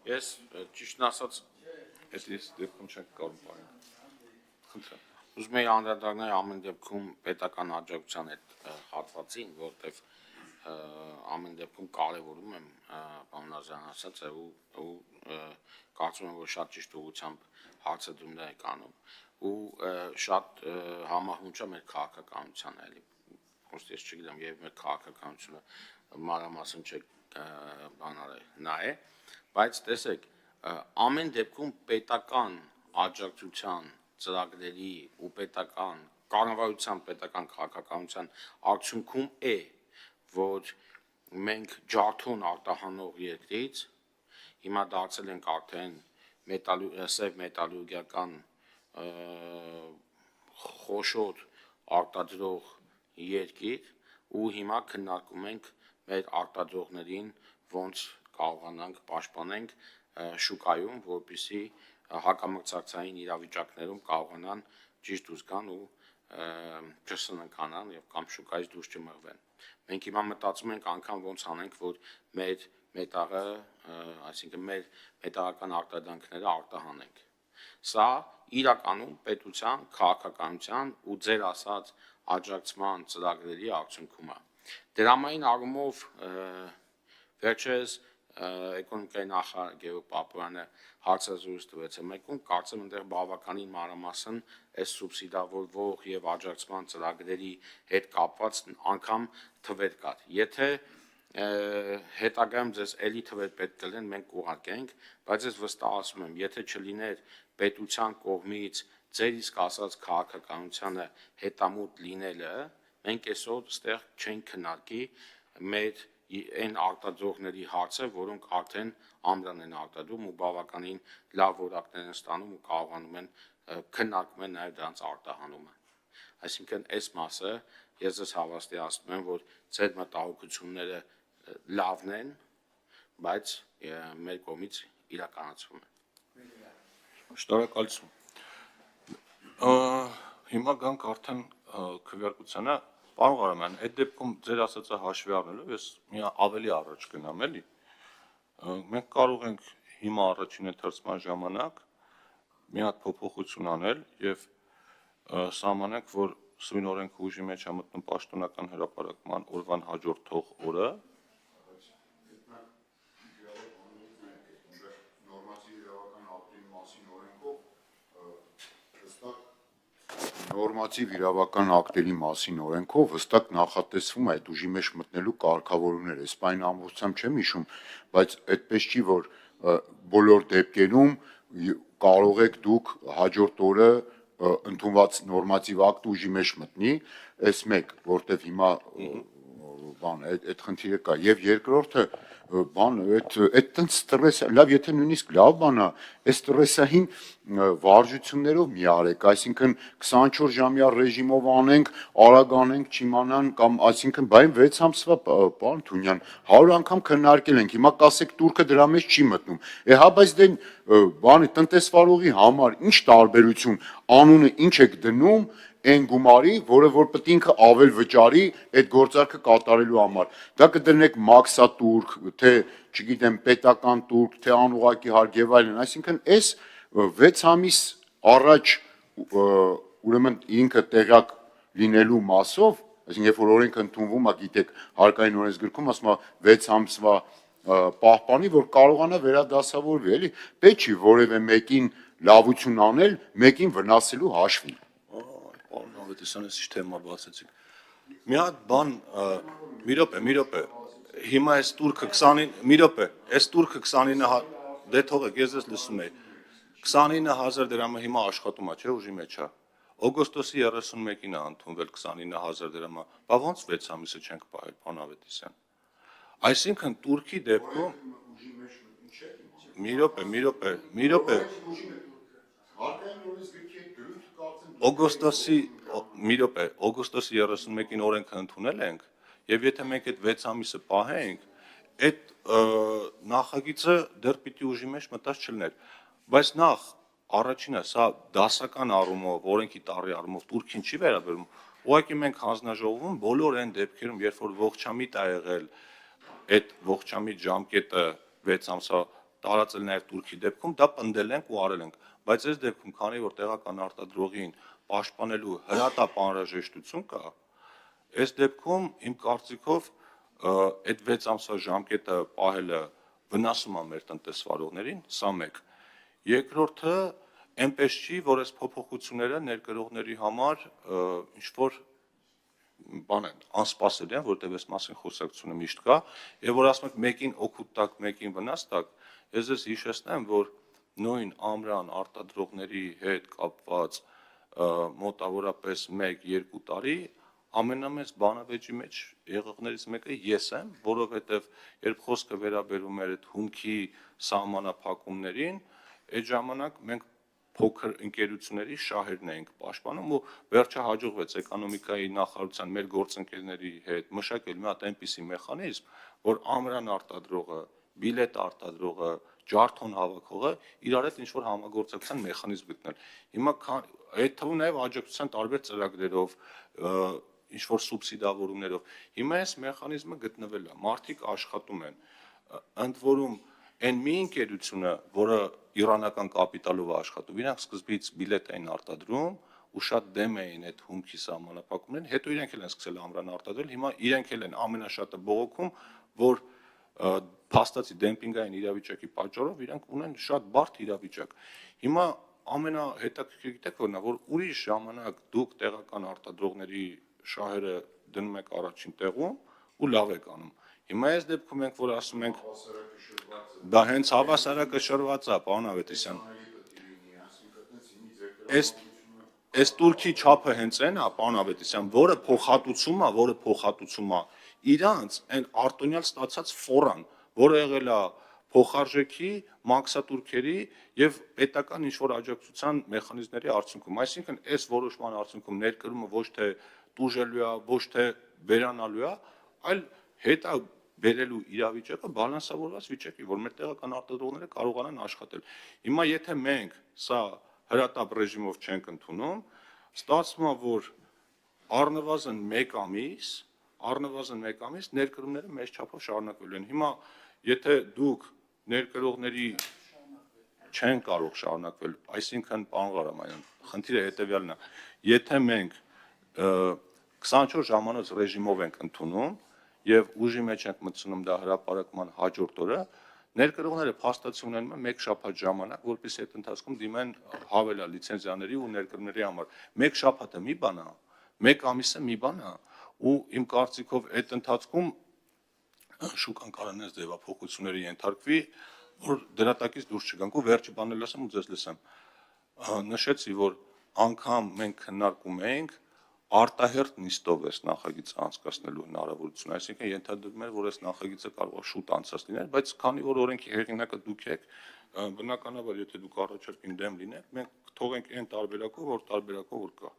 Ես ճիշտն ասած Ես դեպքում չենք կարող բարենք։ Խնդրեմ։ ուզում եի անդրադառնալ ամեն դեպքում պետական աջակցության այդ հատվածին, որտեղ ամեն դեպքում կարևորում եմ պարոն Ազարյանը ասածը ու կարծում եմ, որ շատ ճիշտ ուղղությամբ հարցը դու եք անում ու շատ համահունչ է մեր քաղաքականության էլի ոստի ես չգիտեմ եւ մեր քաղաքականությունը մանրամասն չեք նա է բայց տեսեք ամեն դեպքում պետական աջակցության ծրագրերի ու պետական կառավարության պետական քաղաքականության արդյունքում է որ մենք ջարդուն արտահանող երկրից հիմա դարձել ենք արդեն սև մետալուրգիական խոշոր արտադրող երկիր ու հիմա քննարկում ենք մեր արտադրողներին ոնց կարողանանք պաշտպանենք շուկայում, որպեսզի հակամրցակցային իրավիճակներում կարողանան ճիշտ դուրս գան ու չսննկանան եւ կամ շուկայից դուրս չմղվեն։ Մենք հիմա մտածում ենք անգամ ոնց անենք, որ մեր մետաղը, այսինքն մեր մետաղական արտադրանքները արտահանենք։ Սա իրականում պետության, քաղաքականության ու ձեր ասած աջակցման ծրագրերի արդյունքում է։ Դրամային առումով վերջերս էկոնոմիկայի նախարար Գևորգ Պապոյանը հարցազրույց տվեց մեկում, կարծեմ այնտեղ բավականին մանրամասն այս սուբսիդավորվող եւ աջակցման ծրագրերի հետ կապված անգամ թվեր կար։ Եթե հետագայում ձեզ էլի թվեր պետք կլինեն, մենք կուղարկենք, բայց ես վստահում եմ, եթե չլիներ պետության կողմից ձեր իսկ ասած քաղաքականությանը հետամուտ լինելը, մենք այսօր ստեղ չենք քննարկի մեր այն արտադրողների հարցը, որոնք արդեն ամրան են արտադրում ու բավականին լավ որակներ են ստանում ու կարողանում են քննարկում են նաև դրանց արտահանումը։ Այսինքն այս մասը ես ձեզ հավաստիացնում եմ, որ ձեր մտահոգությունները լավն են, բայց մեր կողմից իրականացվում են։ Շնորհակալություն։ Հիմա գանք արդեն քվեարկությանը, պարոն Ղարամյան, այդ դեպքում ձեր ասածը հաշվի առնելով ես մի ավելի առաջ գնամ էլի։ Մենք կարող ենք հիմա առաջին ընթերցման ժամանակ մի հատ փոփոխություն անել եւ սահմանենք, որ սույն օրենքը ուժի մեջ է մտնում պաշտոնական հրապարակման օրվան հաջորդող օրը։ Նորմատիվ իրավական ակտերի մասին օրենքով հստակ նախատեսվում է այդ ուժի մեջ մտնելու կարգավորումներ, այս բանը ամբողջությամբ չեմ հիշում, բայց այդպես չի, որ բոլոր դեպքերում կարող եք դուք հաջորդ օրը ընդունված նորմատիվ ակտ ուժի մեջ մտնի, այս մեկ, որտեվ հիմա բան այդ խնդիրը կա եւ երկրորդը բան այդ տենց ստրես լավ եթե նույնիսկ լավ բան է այս ստրեսային վարժություններով մի արեք այսինքն 24 ժամյա ռեժիմով անենք արագ անենք չիմանան կամ այսինքն բայն 6 ամսվա պարոն Թունյան 100 անգամ քննարկել ենք հիմա կասեք турքը դրա մեջ չի մտնում հա բայց դե բանի տնտեսվարողի համար ինչ տարբերություն անունը ինչ եք դնում այն գումարի, որը որ պետք ինքը ավել վճարի այդ գործարքը կատարելու համար։ Դա կդնեք մաքսատուրք, թե, չգիտեմ, պետական տուրք, թե անուղակի հարկ եւ այլն, այսինքն այս 6 ամիս առաջ ուրեմն ինքը տեղյակ լինելու մասով, այսինքն երբ որ օրենքը ընդունվում է, գիտեք, հարկային օրենսգրքում ասում է 6 ամսվա պահպանի, որ կարողանա վերադասավորվի, էլի, պետք չի որևէ մեկին լավություն անել, մեկին վնասելու հաշվին։ Տեսանես ինչ թեմա բացեցիք։ Մի հատ բան, մի րոպե, հիմա այս турքը 29, մի րոպե, այս турքը 29, դե թողեք, ես ես լսում եի, 29,000 դրամը հիմա աշխատում է, չէ, ուժի մեջ է, օգոստոսի 31-ին է ընդունվել 29,000 դրամը, բա ոնց 6 ամիսը չենք պահել, պարոն Ավետիսյան, այսինքն турքի դեպքում, մի րոպե, օգոստոսի 31-ին օրենքը ընդունել ենք եւ եթե մենք այդ 6 ամիսը պահենք, այդ նախագիծը դեռ պիտի ուժի մեջ մտած չլներ, բայց նախ առաջինը սա դասական առումով, օրենքի տառի առումով турքին չի վերաբերում, ուղղակի մենք հանձնաժողովում բոլոր այն դեպքերում, երբ որ ողջամիտ ա եղել այդ ողջամիտ ժամկետը 6 ամսվա տարածել նաև Թուրքի դեպքում, դա պնդել ենք ու արել ենք, բայց այս դեպքում, քանի որ տեղական արտադրողին պաշտպանելու հրատապ անհրաժեշտություն կա, այս դեպքում իմ կարծիքով այդ 6 ամսվա ժամկետը պահելը վնասում է մեր տնտեսվարողներին, սա մեկ։ Երկրորդը, այնպես չի, որ այս փոփոխությունները ներկրողների համար ինչ-որ բան են, անսպասելի են, որտեղ այս մասին խոսակցությունը միշտ կա, եւ որ ասում եք մեկին օգուտ տակ, մեկին վնաս տակ, ես ձեզ հիշեցնեմ, որ նույն ամրան արտադրողների հետ կապված մոտավորապես 1-2 տարի ամենամեծ բանավեճի մեջ եղողներից մեկը ես եմ, որովհետև երբ խոսքը վերաբերում էր այդ հումքի սահմանափակումներին, այդ ժամանակ մենք փոքր ընկերությունների շահերն էինք պաշտպանում ու վերջը հաջողվեց էկոնոմիկայի նախարարության մեր գործընկերների հետ մշակել մի հատ այնպիսի մեխանիզմ, որ ամրան արտադրողը, բիլետ արտադրողը, ջարդոն հավաքողը իրար հետ ինչ-որ համագործակցության մեխանիզմ գտնել։ Հիմա այդ թվում նաև աջակցության տարբեր ծրագրերով, ինչ-որ սուբսիդավորումներով։ Հիմա այս մեխանիզմը գտնվել է, մարդիկ աշխատում են, ընդ որում այն մի ընկերությունը, որը իրանական կապիտալով է աշխատում, իրանք սկզբից բիլետ էին արտադրում ու շատ դեմ էին այդ հումքի սահմանափակումներին, հետո իրենք էլ են սկսել ամրան արտադրել, հիմա իրենք էլ են ամենաշատը բողոքում, որ փաստացի դեմպինգային իրավիճակի պատճառով իրենք ունեն շատ բարդ իրավիճակ։ Հիմա ամենահետաքրքիրը գիտեք որն է, որ ուրիշ ժամանակ դուք տեղական արտադրողների շահերը դնում եք առաջին տեղում ու լավ եք անում։ Հիմա այս դեպքում մենք որ ասում ենք դա հենց հավասարակը շրված է, պարոն Ավետիսյան։ Այս турքի չափը հենց այն է, պարոն Ավետիսյան, որը փոխհատուցում է իրանց այն արտոնյալ ստացած ֆորան, որը եղել է փոխարժեքի, մաքսատուրքերի եւ պետական ինչ-որ աջակցության մեխանիզմների արդյունքում։ Այսինքն այս որոշման արդյունքում ներկրումը ոչ թե տուժելու է, ոչ թե վերանալու է, այլ հետա բերելու իրավիճակը բալանսավորված վիճակի, որ մեր տեղական արտադրողները կարողանան աշխատել։ Հիմա եթե մենք սա հրատապ ռեժիմով չենք ընդունում, ստացվում է, որ առնվազն 1 ամիս ներկրումները մեծ չափով շարունակվելու են։ Հիմա եթե դուք ներկրողների չեն կարող շարունակվել, այսինքն պարոն Ղարամանյան, խնդիրը հետեւյալն է, եթե մենք 24 ժամանոց ռեժիմով ենք ընդունում եւ ուժի մեջ ենք մտցնում դա հրապարակման հաջորդ օրը, ներկրողները փաստացի ունեն 1 շաբաթ ժամանակ, որպեսզի այդ ընթացքում դիմեն հավելյալ լիցենզիաների ու ներկրումների համար։ 1 շաբաթը մի բան է, 1 ամիսը մի բան է, ու իմ կարծիքով այդ ընթացքում շուկան կարող է ձևափոխությունների ենթարկվի, որ դրատակից դուրս չգանք ու վերջի բանն էլ ասեմ ու ձեզ լսեմ։ Նշեցի, որ անգամ մենք քննարկում էինք արտահերթ նիստով այս նախագիծը անցկացնելու հնարավորություն, այսինքն ենթադրվում էր, որ այս նախագիծը կարող է շուտ անցած լինել, բայց քանի որ օրենքի հեղինակը դուք եք, բնականաբար եթե դուք առաջարկին դեմ լինեք, մենք թողենք այն տարբերակով, որ կա։